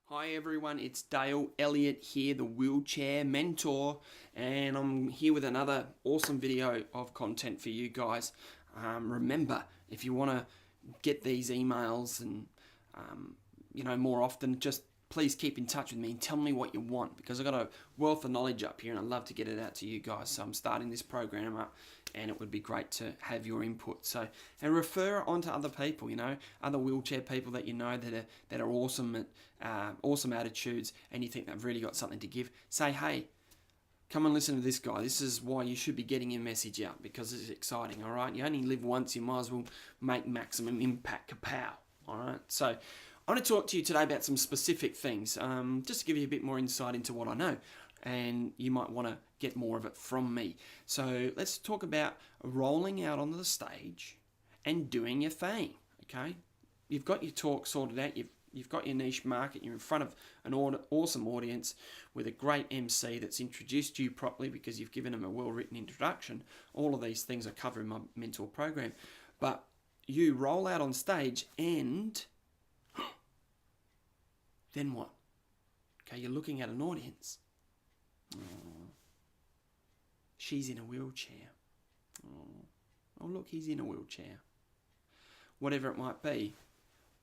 Hi everyone, it's Dale Elliott here, the wheelchair mentor, and I'm here with another awesome video of content for you guys. Remember, if you want to get these emails and more often, just please keep in touch with me and tell me what you want, because I've got a wealth of knowledge up here and I'd love to get it out to you guys. So I'm starting this program up and it would be great to have your input. So, and refer on to other people, other wheelchair people that that are awesome at awesome attitudes, and you think they've really got something to give. Say, hey, come and listen to this guy. This is why you should be getting your message out, because it's exciting. All right, you only live once. You might as well make maximum impact. Kapow! All right, so I want to talk to you today about some specific things, just to give you a bit more insight into what I know, and you might want to get more of it from me. So let's talk about rolling out onto the stage and doing your thing. Okay, you've got your talk sorted out. You've got your niche market. You're in front of an awesome audience with a great MC that's introduced you properly because you've given them a well-written introduction. All of these things I cover in my mentor program. But you roll out on stage and then what? Okay, you're looking at an audience. Oh, she's in a wheelchair. Oh, look, he's in a wheelchair. Whatever it might be.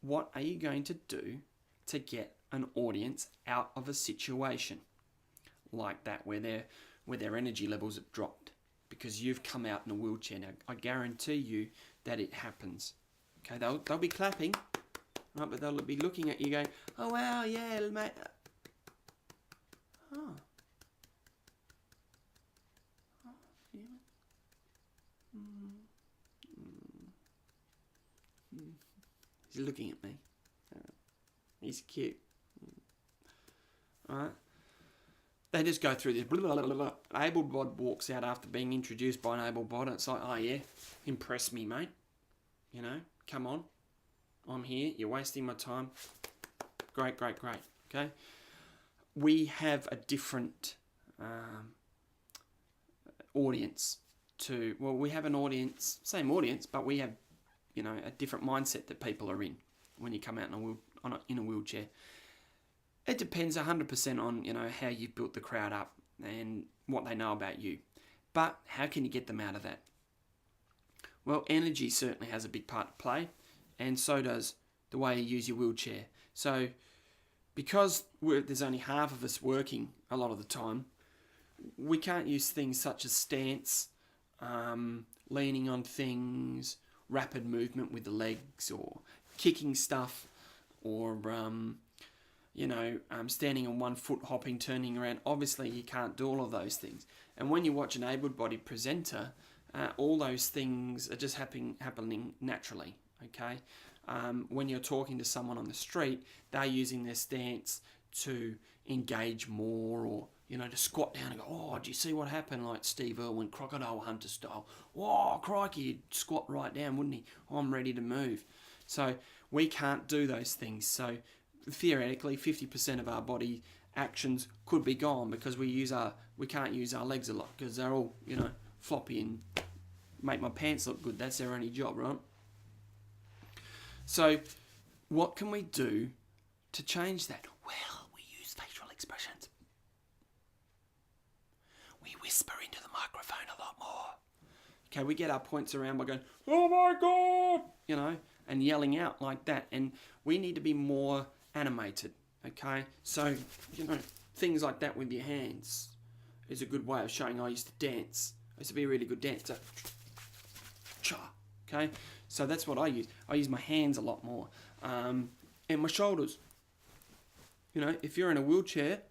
What are you going to do to get an audience out of a situation like that where their energy levels have dropped because you've come out in a wheelchair? Now, I guarantee you that it happens. Okay, they'll be clapping, right, but they'll be looking at you going, "Oh wow, yeah, mate." Oh, yeah. He's looking at me. He's cute. Alright. They just go through this. Blah, blah, blah, blah. Able-bod walks out after being introduced by an able-bod. It's like, oh yeah, impress me, mate. Come on. I'm here. You're wasting my time. Great. Okay. We have a different audience we have an audience, same audience, but we have a different mindset that people are in when you come out in a wheelchair. It depends 100% on how you've built the crowd up and what they know about you. But how can you get them out of that? Well, energy certainly has a big part to play, and so does the way you use your wheelchair. So because there's only half of us working a lot of the time, we can't use things such as stance, leaning on things, rapid movement with the legs, or kicking stuff, or standing on one foot, hopping, turning around. Obviously you can't do all of those things, and when you watch an able-bodied presenter, all those things are just happening naturally. Okay, when you're talking to someone on the street, they're using their stance to engage more, or to squat down and go, "Oh, do you see what happened?" Like Steve Irwin, crocodile hunter style. "Whoa, crikey," he'd squat right down, wouldn't he? "I'm ready to move." So we can't do those things. So theoretically, 50% of our body actions could be gone because we can't use our legs a lot because they're all floppy and make my pants look good. That's their only job, right? So what can we do to change that? Well, we use facial expressions. We whisper into the microphone a lot more. Okay, we get our points around by going, "Oh my God," and yelling out like that. And we need to be more animated, okay? So, things like that with your hands is a good way of showing I used to dance. I used to be a really good dancer. Okay? So that's what I use. I use my hands a lot more. And my shoulders. If you're in a wheelchair,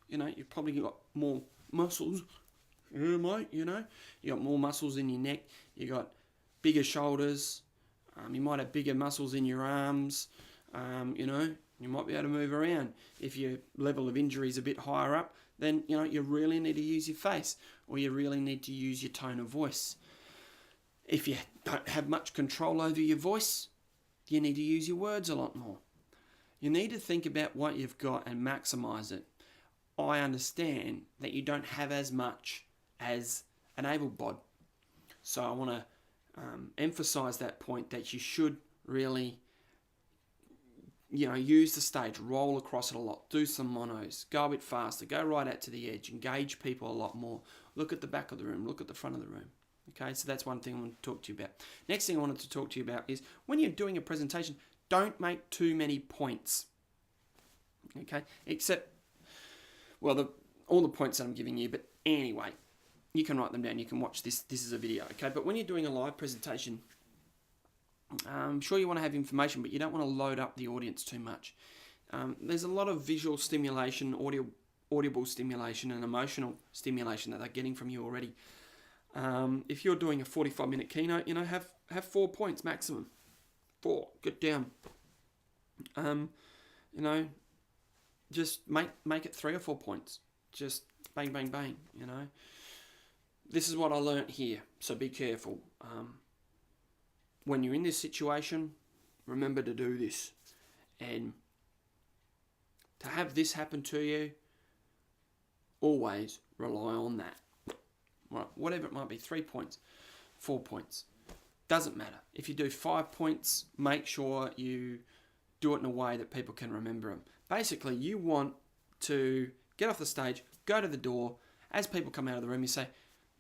you've probably got more muscles. Yeah, mate, you got more muscles in your neck. You got bigger shoulders. You might have bigger muscles in your arms. You might be able to move around. If your level of injury is a bit higher up, then you really need to use your face, or you really need to use your tone of voice. If you don't have much control over your voice, you need to use your words a lot more. You need to think about what you've got and maximize it. I understand that you don't have as much as an able-bod, so I want to emphasize that point, that you should really use the stage, roll across it a lot, do some monos, go a bit faster, go right out to the edge, engage people a lot more, look at the back of the room, look at the front of the room. Okay, so that's one thing I want to talk to you about. Next thing I wanted to talk to you about is when you're doing a presentation, don't make too many points. Okay, except, well, all the points that I'm giving you, but anyway, you can write them down, you can watch this. This is a video, okay? But when you're doing a live presentation, I'm sure you want to have information, but you don't want to load up the audience too much. There's a lot of visual stimulation, audible stimulation, and emotional stimulation that they're getting from you already. If you're doing a 45-minute keynote, have 4 points maximum. 4, get down. Just make it 3 or 4 points. Just bang, bang, bang. This is what I learnt here, so be careful. When you're in this situation, remember to do this. And to have this happen to you, always rely on that. Right, whatever it might be, 3 points, 4 points. Doesn't matter. If you do 5 points, make sure you do it in a way that people can remember them. Basically, you want to get off the stage, go to the door. As people come out of the room, you say,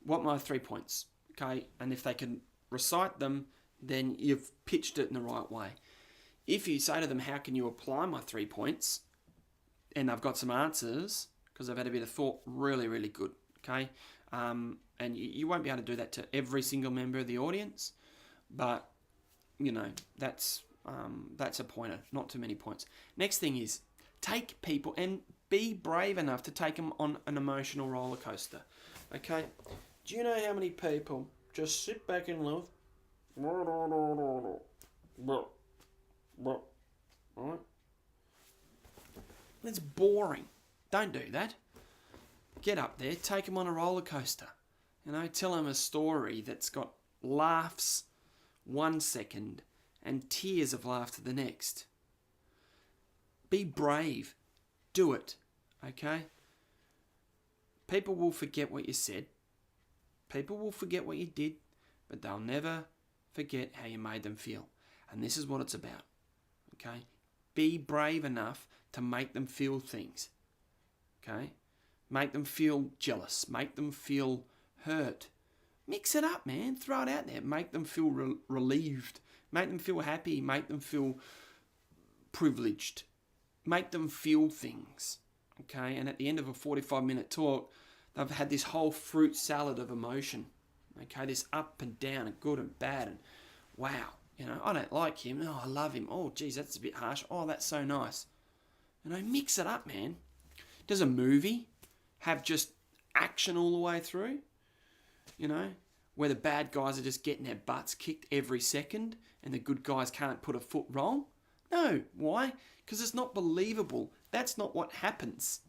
what are my 3 points? Okay, and if they can recite them, then you've pitched it in the right way. If you say to them, how can you apply my 3 points? And they've got some answers, because they've had a bit of thought, really, really good. Okay, and you won't be able to do that to every single member of the audience, but that's a pointer, not too many points. Next thing is take people and be brave enough to take them on an emotional roller coaster. Okay, do you know how many people just sit back and love? Right? That's boring. Don't do that. Get up there, take them on a roller coaster. Tell them a story that's got laughs 1 second and tears of laughter the next. Be brave. Do it. Okay? People will forget what you said. People will forget what you did, but they'll never forget how you made them feel. And this is what it's about. Okay? Be brave enough to make them feel things. Okay? Make them feel jealous. Make them feel hurt. Mix it up, man. Throw it out there. Make them feel relieved. Make them feel happy. Make them feel privileged. Make them feel things. Okay? And at the end of a 45-minute talk, they've had this whole fruit salad of emotion. Okay? This up and down and good and bad and wow. I don't like him. Oh, I love him. Oh, geez, that's a bit harsh. Oh, that's so nice. Mix it up, man. Does a movie have just action all the way through? Where the bad guys are just getting their butts kicked every second and the good guys can't put a foot wrong? No. Why? Because it's not believable. That's not what happens.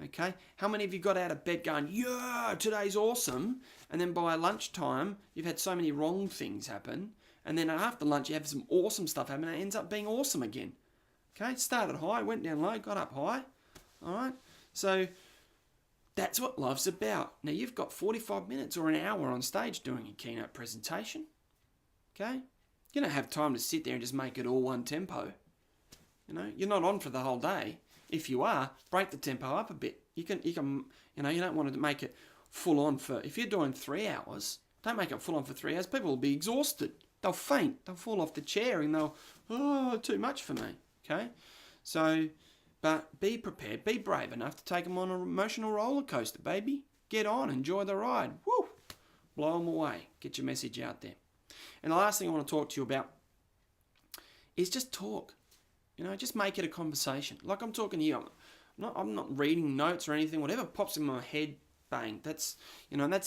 Okay? How many of you got out of bed going, yeah, today's awesome, and then by lunchtime, you've had so many wrong things happen, and then after lunch, you have some awesome stuff happen, and it ends up being awesome again. Okay? Started high, went down low, got up high. All right? So that's what life's about. Now, you've got 45 minutes or an hour on stage doing a keynote presentation. Okay? You don't have time to sit there and just make it all one tempo. You're not on for the whole day. If you are, break the tempo up a bit. You don't want to make it full on for, if you're doing 3 hours, don't make it full on for 3 hours. People will be exhausted. They'll faint. They'll fall off the chair and they'll, too much for me. Okay? So, but be prepared. Be brave enough to take them on an emotional roller coaster, baby. Get on. Enjoy the ride. Woo! Blow them away. Get your message out there. And the last thing I want to talk to you about is just talk. Just make it a conversation. Like I'm talking to you. I'm not reading notes or anything. Whatever pops in my head, bang. That's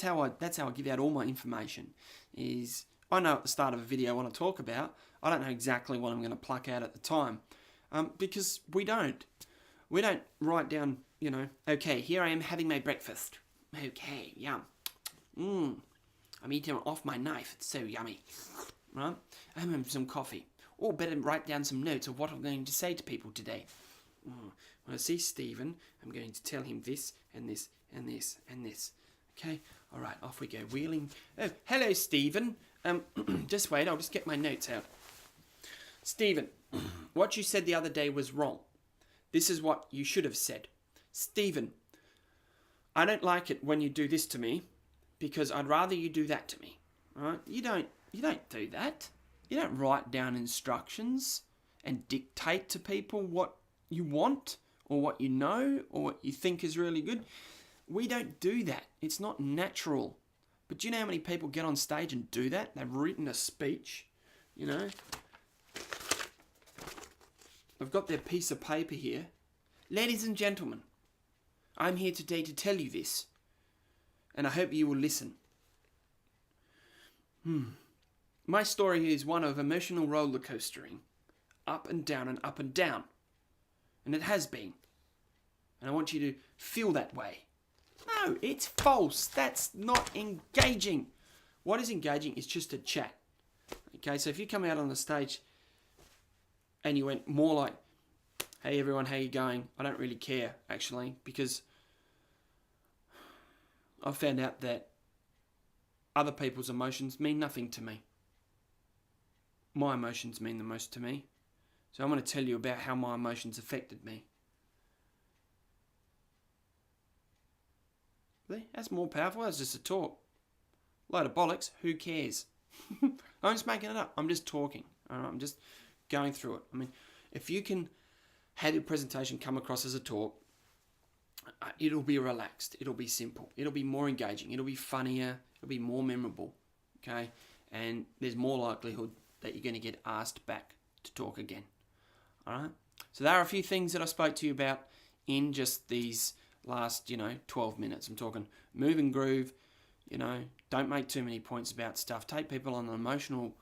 how I give out all my information. Is I know at the start of a video what I talk about. I don't know exactly what I'm going to pluck out at the time, because we don't write down. Okay, here I am having my breakfast. Okay, yum. I'm eating off my knife. It's so yummy. Right? I'm having some coffee. Or better write down some notes of what I'm going to say to people today. When I see Stephen, I'm going to tell him this and this and this and this. Okay? All right, off we go. Wheeling. Oh, hello, Stephen. Just wait, I'll just get my notes out. Stephen, What you said the other day was wrong. This is what you should have said. Stephen, I don't like it when you do this to me because I'd rather you do that to me. Right? You don't do that. You don't write down instructions and dictate to people what you want or what you know or what you think is really good. We don't do that. It's not natural. But do you know how many people get on stage and do that? They've written a speech, you know. They've got their piece of paper here. Ladies and gentlemen, I'm here today to tell you this, and I hope you will listen. My story is one of emotional roller coastering, up and down and up and down. And it has been. And I want you to feel that way. No, it's false. That's not engaging. What is engaging is just a chat. Okay, so if you come out on the stage and you went more like, hey everyone, how you going? I don't really care, actually, because I've found out that other people's emotions mean nothing to me. My emotions mean the most to me. So I'm going to tell you about how my emotions affected me. That's more powerful. That's just a talk. Load of bollocks. Who cares? I'm just making it up. I'm just talking. All right? I'm just going through it. I mean, if you can have your presentation come across as a talk, it'll be relaxed. It'll be simple. It'll be more engaging. It'll be funnier. It'll be more memorable. Okay? And there's more likelihood that you're going to get asked back to talk again. All right? So there are a few things that I spoke to you about in just these last, 12 minutes. I'm talking move and groove, don't make too many points about stuff. Take people on an emotional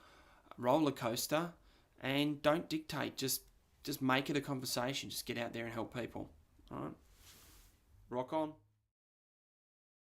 roller coaster and don't dictate. Just make it a conversation. Just get out there and help people. All right? Rock on.